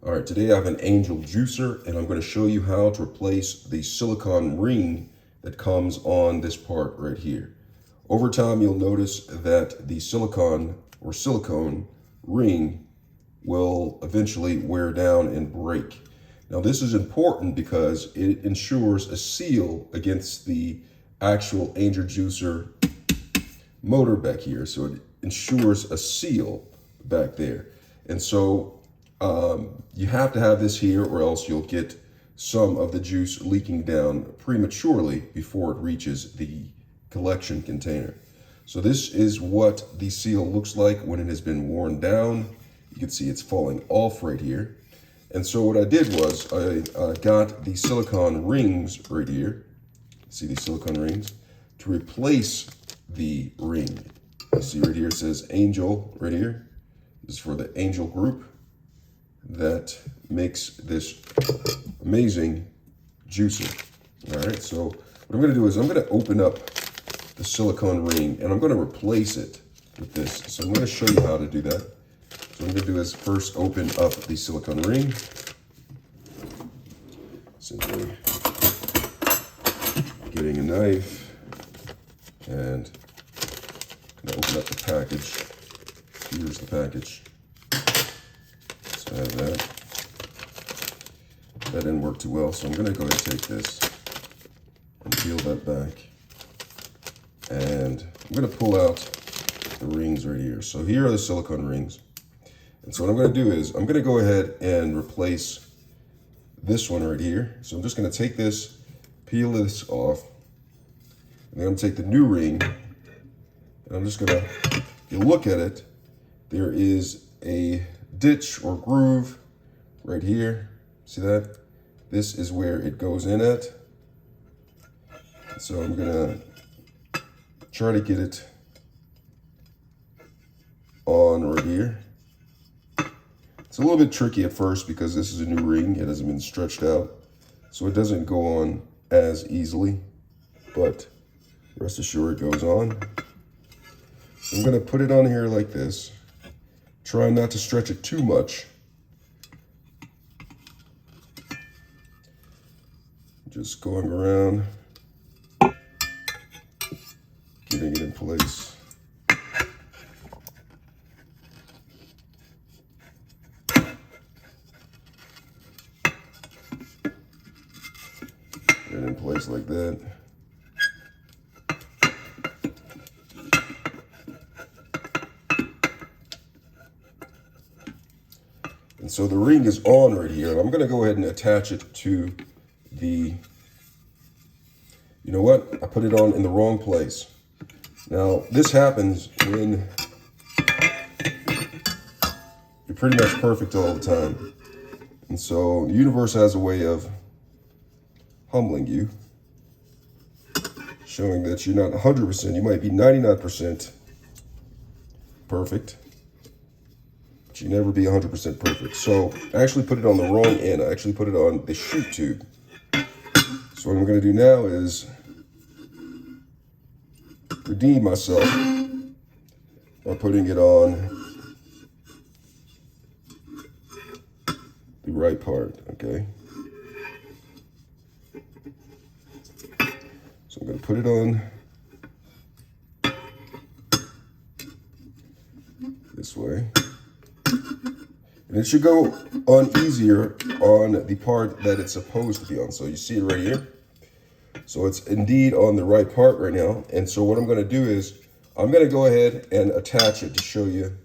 All right, today I have an angel juicer and I'm going to show you how to replace the silicone ring that comes on this part right here. Over time, you'll notice that the silicone ring will eventually wear down and break. Now this is important because it ensures a seal against the actual angel juicer motor back here. So it ensures a seal back there. And so you have to have this here or else you'll get some of the juice leaking down prematurely before it reaches the collection container. So this is what the seal looks like when it has been worn down. You can see it's falling off right here. And so what I did was I got the silicone rings right here. See these silicone rings? To replace the ring. You see right here it says Angel right here. This is for the Angel group that makes this amazing juicer. All right, so what I'm gonna do is I'm gonna open up the silicone ring and I'm gonna replace it with this. So I'm gonna show you how to do that. So what I'm gonna do is first open up the silicone ring. Simply getting a knife and I'm gonna open up the package. Here's the package. So I have that. That didn't work too well, so I'm gonna go ahead and take this and peel that back. And I'm gonna pull out the rings right here. So here are the silicone rings. And so what I'm gonna do is I'm gonna go ahead and replace this one right here. So I'm just gonna take this, peel this off, and then I'm gonna take the new ring, and I'm just gonna, if you look at it, there is a ditch or groove right here. See that? This is where it goes in at. So I'm gonna try to get it on right here. It's a little bit tricky at first because this is a new ring. It hasn't been stretched out, so it doesn't go on as easily, but rest assured it goes on. I'm gonna put it on here like this. Try not to stretch it too much. Just going around, getting it in place. Get it in place like that. And so the ring is on right here, and I'm gonna go ahead and attach it to the, you know what? I put it on in the wrong place. Now, this happens when you're pretty much perfect all the time. And so the universe has a way of humbling you, showing that you're not 100%, you might be 99% perfect. You never be 100% perfect. So I actually put it on the wrong end. I actually put it on the shoot tube. So what I'm going to do now is redeem myself by putting it on the right part, okay? So I'm going to put it on this way. And it should go on easier on the part that it's supposed to be on. So you see it right here. So it's indeed on the right part right now. And so what I'm going to do is I'm going to go ahead and attach it to show you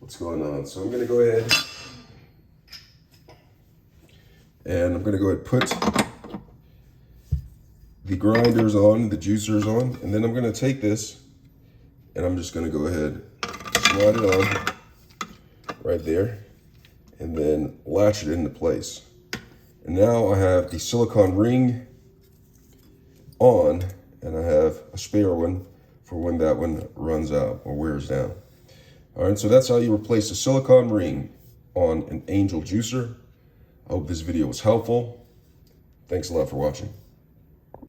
what's going on. So I'm going to go ahead and I'm going to go ahead and put the grinders on, the juicers on, and then I'm going to take this and I'm just going to go ahead and slide it on right there, and then latch it into place. And now I have the silicone ring on, and I have a spare one for when that one runs out or wears down. All right, so that's how you replace a silicone ring on an Angel juicer. I hope this video was helpful. Thanks a lot for watching.